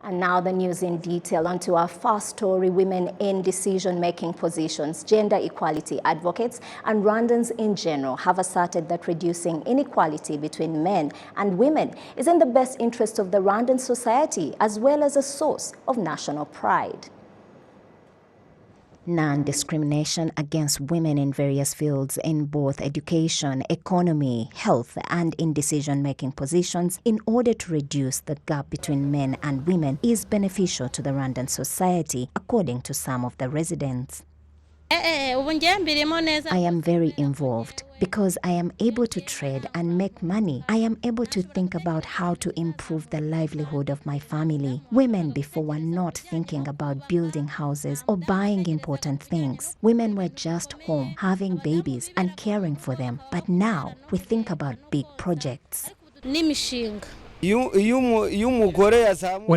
And now the news in detail. Onto our first story: women in decision-making positions. Gender equality advocates and Rwandans in general have asserted that reducing inequality between men and women is in the best interest of the Rwandan society, as well as a source of national pride. Non-discrimination against women in various fields in both education, economy, health, and in decision-making positions in order to reduce the gap between men and women is beneficial to the Rwandan society, according to some of the residents. I am very involved because I am able to trade and make money. I am able to think about how to improve the livelihood of my family. Women before were not thinking about building houses or buying important things. Women were just home, having babies and caring for them. But now we think about big projects. When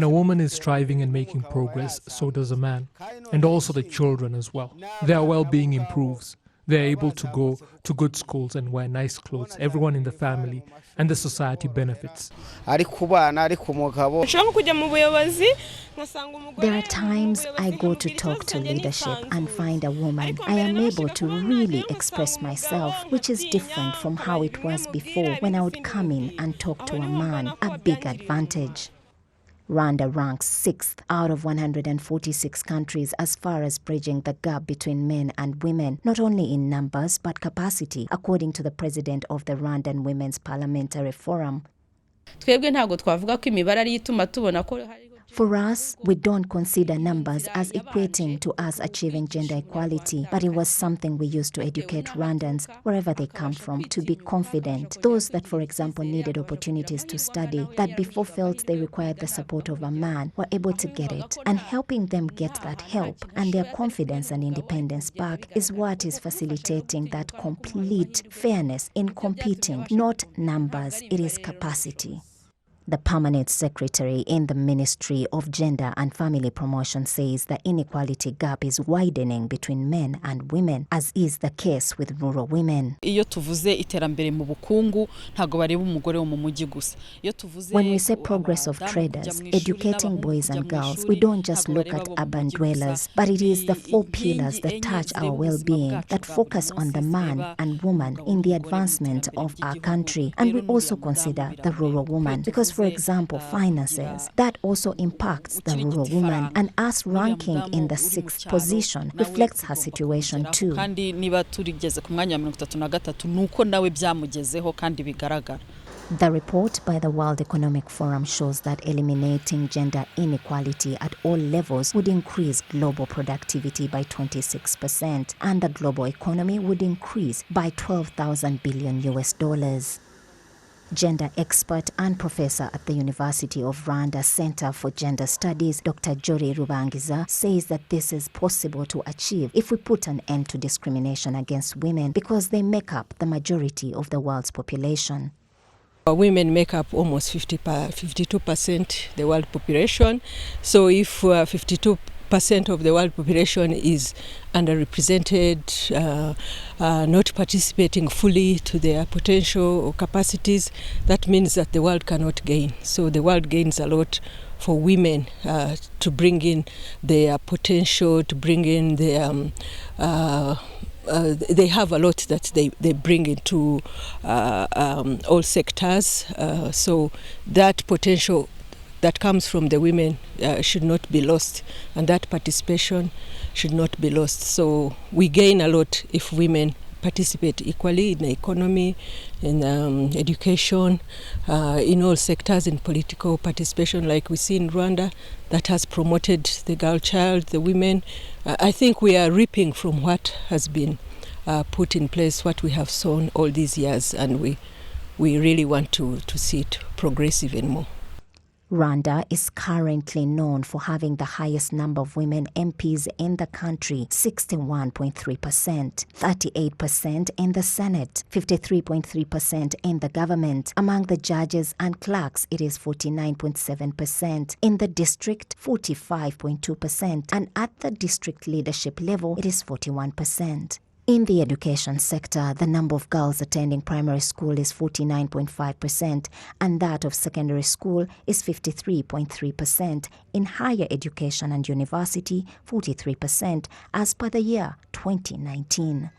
a woman is striving and making progress, so does a man, and also the children as well. Their well-being improves. They're able to go to good schools and wear nice clothes. Everyone in the family and the society benefits. There are times I go to talk to leadership and find a woman. I am able to really express myself, which is different from how it was before when I would come in and talk to a man, a big advantage. Rwanda ranks 6th out of 146 countries as far as bridging the gap between men and women, not only in numbers but capacity, according to the president of the Rwandan Women's Parliamentary Forum. For us, we don't consider numbers as equating to us achieving gender equality, but it was something we used to educate Rwandans, wherever they come from, to be confident. Those that, for example, needed opportunities to study, that before felt they required the support of a man, were able to get it. And helping them get that help and their confidence and independence back is what is facilitating that complete fairness in competing. Not numbers, it is capacity. The permanent secretary in the Ministry of Gender and Family Promotion says the inequality gap is widening between men and women, as is the case with rural women. When we say progress of traders, educating boys and girls, we don't just look at urban dwellers, but it is the 4 pillars that touch our well-being, that focus on the man and woman in the advancement of our country. And we also consider the rural woman, because for example, finances, that also impacts the rural woman, and us ranking in the 6th position reflects her situation too. The report by the World Economic Forum shows that eliminating gender inequality at all levels would increase global productivity by 26%, and the global economy would increase by $12,000 billion. Gender expert and professor at the University of Rwanda Center for Gender Studies, Dr. Jori Rubangiza, says that this is possible to achieve if we put an end to discrimination against women, because they make up the majority of the world's population. Women make up almost 52% the world population. So if 52% of the world population is underrepresented, not participating fully to their potential or capacities, that means that the world cannot gain. So the world gains a lot for women to bring in their potential, to bring in their they have a lot that they bring into all sectors. So that potential that comes from the women should not be lost, and that participation should not be lost. So we gain a lot if women participate equally in the economy, in education, in all sectors, in political participation, like we see in Rwanda, that has promoted the girl child, the women. I think we are reaping from what has been put in place, what we have sown all these years, and we really want to see it progress even more. Rwanda is currently known for having the highest number of women MPs in the country, 61.3%, 38% in the Senate, 53.3% in the government. Among the judges and clerks, it is 49.7%. In the district, 45.2%. And at the district leadership level, it is 41%. In the education sector, the number of girls attending primary school is 49.5% and that of secondary school is 53.3%. In higher education and university, 43%, as per the year 2019.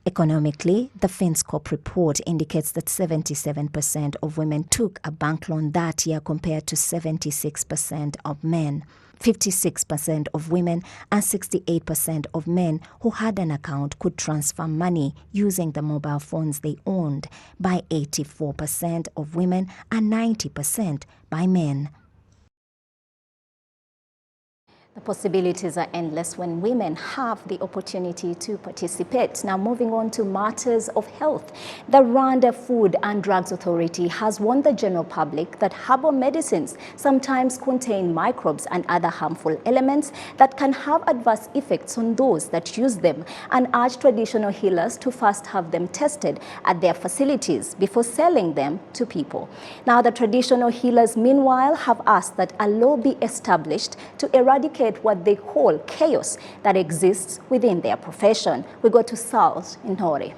Economically, the FinScorp report indicates that 77% of women took a bank loan that year compared to 76% of men. 56% of women and 68% of men who had an account could transfer money using the mobile phones they owned, by 84% of women and 90% by men. The possibilities are endless when women have the opportunity to participate. Now, moving on to matters of health. The Rwanda Food and Drugs Authority has warned the general public that herbal medicines sometimes contain microbes and other harmful elements that can have adverse effects on those that use them, and urged traditional healers to first have them tested at their facilities before selling them to people. Now, the traditional healers, meanwhile, have asked that a law be established to eradicate what they call chaos that exists within their profession. We go to Sals in Hori.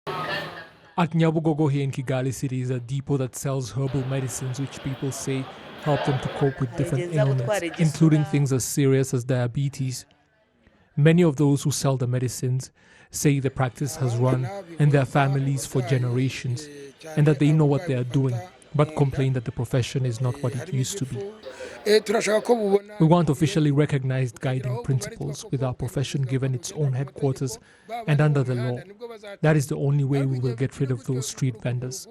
At Nyabugogo here in Kigali City is a depot that sells herbal medicines which people say help them to cope with different ailments, including things as serious as diabetes. Many of those who sell the medicines say the practice has run in their families for generations and that they know what they are doing, but complain that the profession is not what it used to be. We want officially recognized guiding principles with our profession given its own headquarters and under the law. That is the only way we will get rid of those street vendors.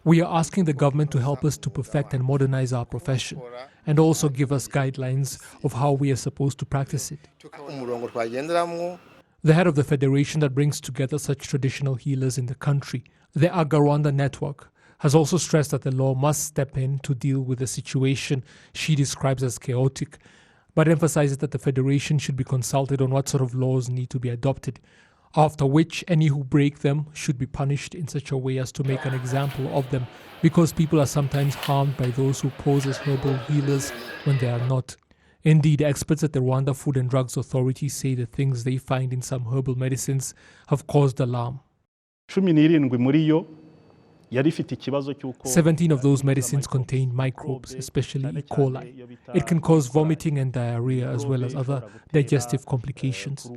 We are asking the government to help us to perfect and modernize our profession and also give us guidelines of how we are supposed to practice it. The head of the federation that brings together such traditional healers in the country, the Rwanda network, has also stressed that the law must step in to deal with the situation she describes as chaotic, but emphasizes that the federation should be consulted on what sort of laws need to be adopted, after which any who break them should be punished in such a way as to make an example of them, because people are sometimes harmed by those who pose as herbal healers when they are not. Indeed, experts at the Rwanda Food and Drugs Authority say the things they find in some herbal medicines have caused alarm. 17 of those medicines contain microbes, especially E. coli. It can cause vomiting and diarrhea as well as other digestive complications.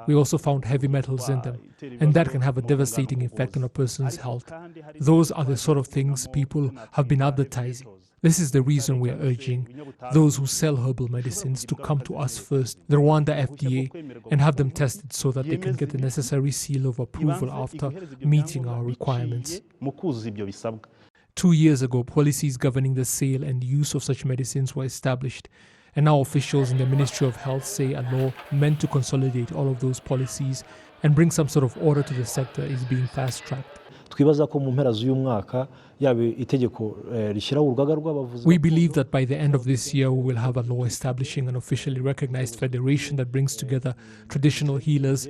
We also found heavy metals in them, and that can have a devastating effect on a person's health. Those are the sort of things people have been advertising. This is the reason we are urging those who sell herbal medicines to come to us first, the Rwanda FDA, and have them tested so that they can get the necessary seal of approval after meeting our requirements. 2 years ago, policies governing the sale and use of such medicines were established, and now officials in the Ministry of Health say a law meant to consolidate all of those policies and bring some sort of order to the sector is being fast-tracked. We believe that by the end of this year we will have a law establishing an officially recognized federation that brings together traditional healers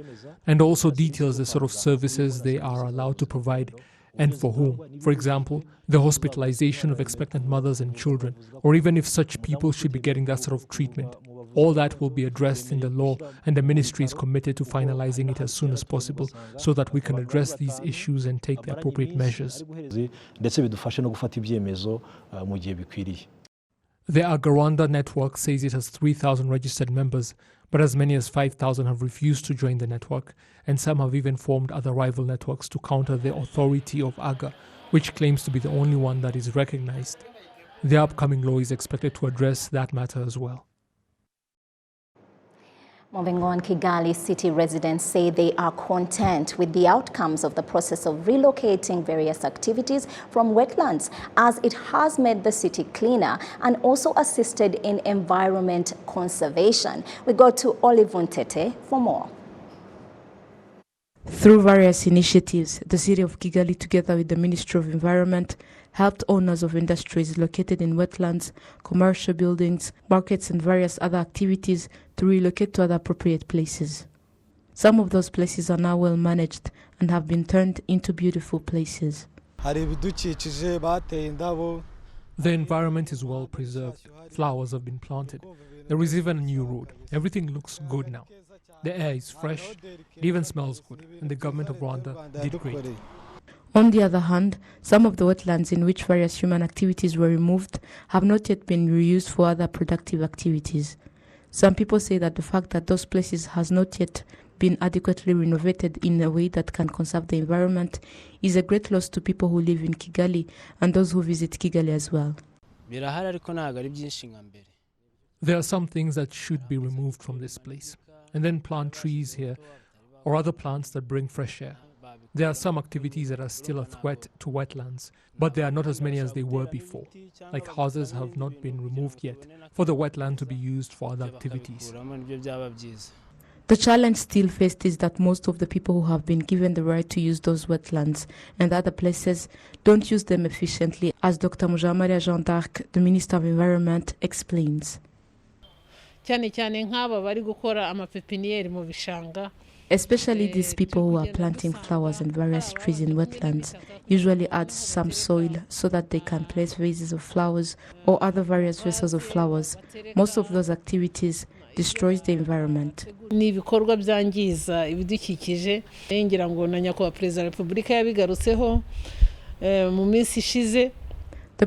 and also details the sort of services they are allowed to provide and for whom. For example, the hospitalization of expectant mothers and children, or even if such people should be getting that sort of treatment. All that will be addressed in the law, and the ministry is committed to finalizing it as soon as possible so that we can address these issues and take the appropriate measures. The Rwanda network says it has 3,000 registered members, but as many as 5,000 have refused to join the network, and some have even formed other rival networks to counter the authority of AGA, which claims to be the only one that is recognized. The upcoming law is expected to address that matter as well. Moving on, Kigali City residents say they are content with the outcomes of the process of relocating various activities from wetlands, as it has made the city cleaner and also assisted in environment conservation. We go to Olivun Tete for more. Through various initiatives, the city of Kigali, together with the Ministry of Environment, helped owners of industries located in wetlands, commercial buildings, markets and various other activities to relocate to other appropriate places. Some of those places are now well managed and have been turned into beautiful places. The environment is well preserved. Flowers have been planted. There is even a new road. Everything looks good now. The air is fresh, it even smells good, and the government of Rwanda did great. On the other hand, some of the wetlands in which various human activities were removed have not yet been reused for other productive activities. Some people say that the fact that those places has not yet been adequately renovated in a way that can conserve the environment is a great loss to people who live in Kigali and those who visit Kigali as well. There are some things that should be removed from this place, and then plant trees here or other plants that bring fresh air. There are some activities that are still a threat to wetlands, but there are not as many as they were before. Like houses have not been removed yet for the wetland to be used for other activities. The challenge still faced is that most of the people who have been given the right to use those wetlands and other places don't use them efficiently, as Dr. Mujamaria Jean d'Arc, the Minister of Environment, explains. Especially these people who are planting flowers and various trees in wetlands usually add some soil so that they can place vases of flowers or other various vessels of flowers. Most of those activities destroys the environment. The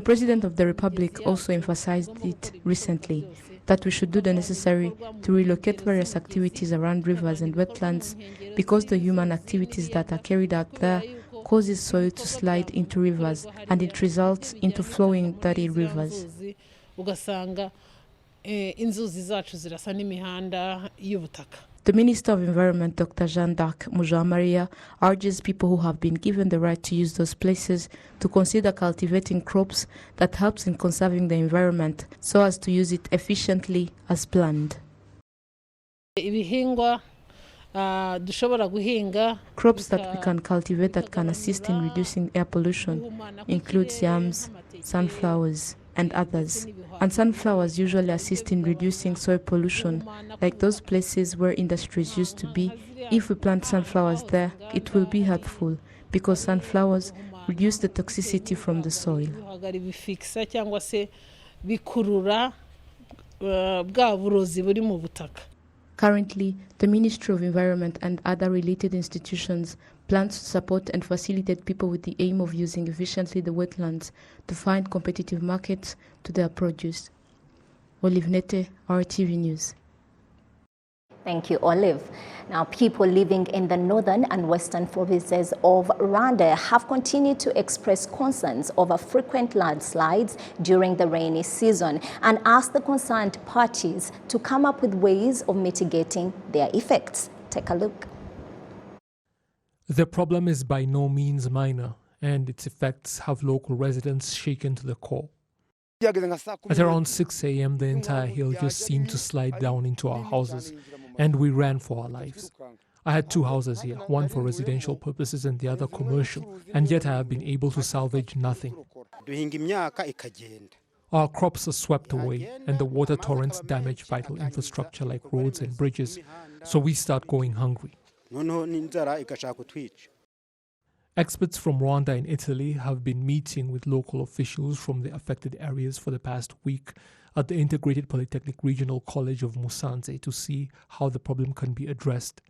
President of the Republic also emphasized it recently, that we should do the necessary to relocate various activities around rivers and wetlands because the human activities that are carried out there causes soil to slide into rivers and it results into flowing dirty rivers. The Minister of Environment, Dr. Jean d'Arc Mujamaria, urges people who have been given the right to use those places to consider cultivating crops that helps in conserving the environment so as to use it efficiently as planned. Crops that we can cultivate that can assist in reducing air pollution includes yams, sunflowers, and others. And sunflowers usually assist in reducing soil pollution, like those places where industries used to be. If we plant sunflowers there, it will be helpful because sunflowers reduce the toxicity from the soil. Currently, the Ministry of Environment and other related institutions plan to support and facilitate people with the aim of using efficiently the wetlands to find competitive markets to their produce. Olive Nete, RTV News. Thank you, Olive. Now, people living in the northern and western provinces of Rwanda have continued to express concerns over frequent landslides during the rainy season and asked the concerned parties to come up with ways of mitigating their effects. Take a look. The problem is by no means minor, and its effects have local residents shaken to the core. At around 6 a.m., the entire hill just seemed to slide down into our houses, and we ran for our lives. I had 2 houses here, one for residential purposes and the other commercial, and yet I have been able to salvage nothing. Our crops are swept away, and the water torrents damage vital infrastructure like roads and bridges, so we start going hungry. Experts from Rwanda and Italy have been meeting with local officials from the affected areas for the past week at the Integrated Polytechnic Regional College of Musanze to see how the problem can be addressed.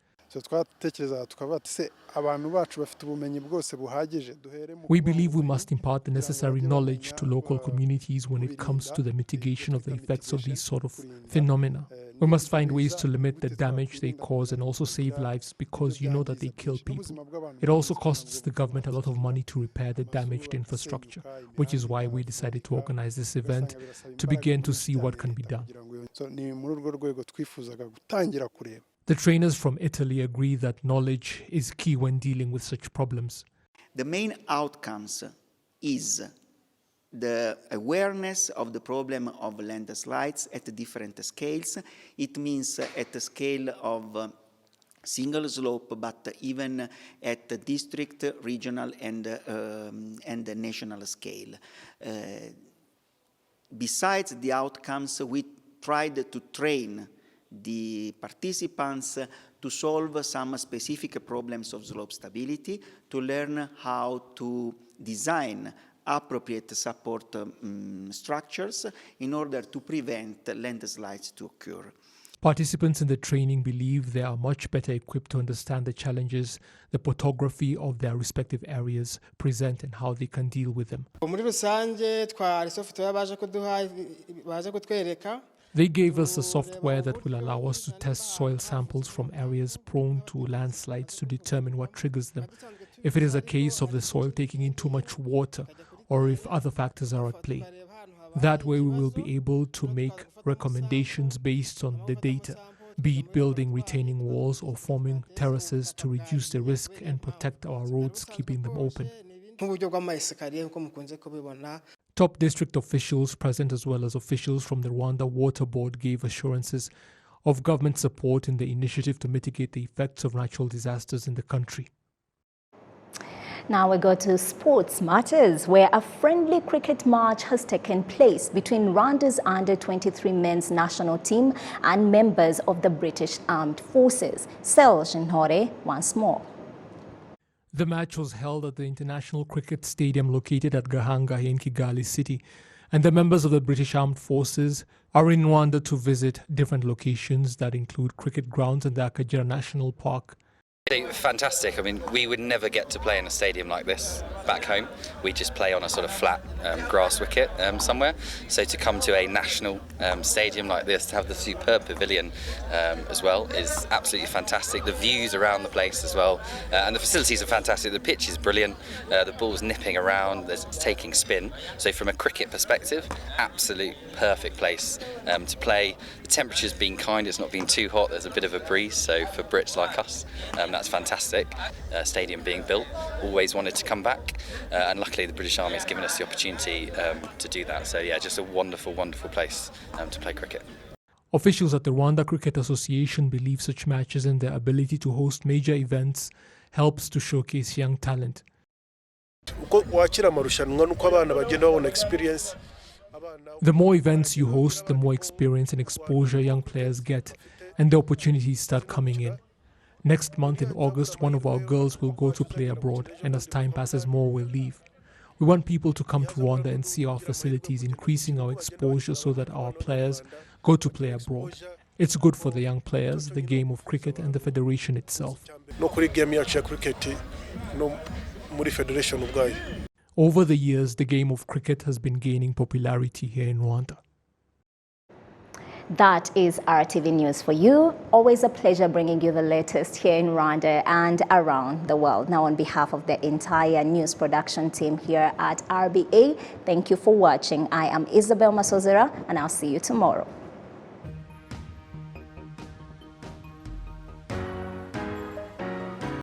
We believe we must impart the necessary knowledge to local communities when it comes to the mitigation of the effects of these sort of phenomena. We must find ways to limit the damage they cause and also save lives because you know that they kill people. It also costs the government a lot of money to repair the damaged infrastructure, which is why we decided to organize this event to begin to see what can be done. The trainers from Italy agree that knowledge is key when dealing with such problems. The main outcomes is the awareness of the problem of landslides at different scales. It means at the scale of single slope, but even at the district, regional, and the national scale. Besides the outcomes, we tried to train the participants to solve some specific problems of slope stability, to learn how to design appropriate support structures in order to prevent landslides to occur. Participants in the training believe they are much better equipped to understand the challenges the topography of their respective areas present and how they can deal with them. They gave us a software that will allow us to test soil samples from areas prone to landslides to determine what triggers them, if it is a case of the soil taking in too much water or if other factors are at play. That way we will be able to make recommendations based on the data, be it building retaining walls or forming terraces to reduce the risk and protect our roads, keeping them open. Top district officials present as well as officials from the Rwanda Water Board gave assurances of government support in the initiative to mitigate the effects of natural disasters in the country. Now we go to sports matters, where a friendly cricket match has taken place between Rwanda's under-23 men's national team and members of the British Armed Forces. Serge Ntore once more. The match was held at the International Cricket Stadium located at Gahanga in Kigali City, and the members of the British Armed Forces are in Rwanda to visit different locations that include cricket grounds and the Akagera National Park. Fantastic. I mean, we would never get to play in a stadium like this back home. We just play on a sort of flat grass wicket somewhere. So to come to a national stadium like this, to have the superb pavilion as well, is absolutely fantastic. The views around the place as well, and the facilities are fantastic. The pitch is brilliant. The ball's nipping around. It's taking spin. So from a cricket perspective, absolute perfect place to play. The temperature's been kind. It's not been too hot. There's a bit of a breeze. So for Brits like us, that's fantastic. Stadium being built, always wanted to come back, and luckily the British Army has given us the opportunity to do that. So yeah, just a wonderful, wonderful place to play cricket. Officials at the Rwanda Cricket Association believe such matches and their ability to host major events helps to showcase young talent. The more events you host, the more experience and exposure young players get, and the opportunities start coming in. Next month in August, one of our girls will go to play abroad, and as time passes, more will leave. We want people to come to Rwanda and see our facilities, increasing our exposure so that our players go to play abroad. It's good for the young players, the game of cricket, and the federation itself. Over the years, the game of cricket has been gaining popularity here in Rwanda. That is RTV News for you. Always a pleasure bringing you the latest here in Rwanda and around the world. Now, on behalf of the entire news production team here at RBA, thank you for watching. I am Isabel Masozera, and I'll see you tomorrow.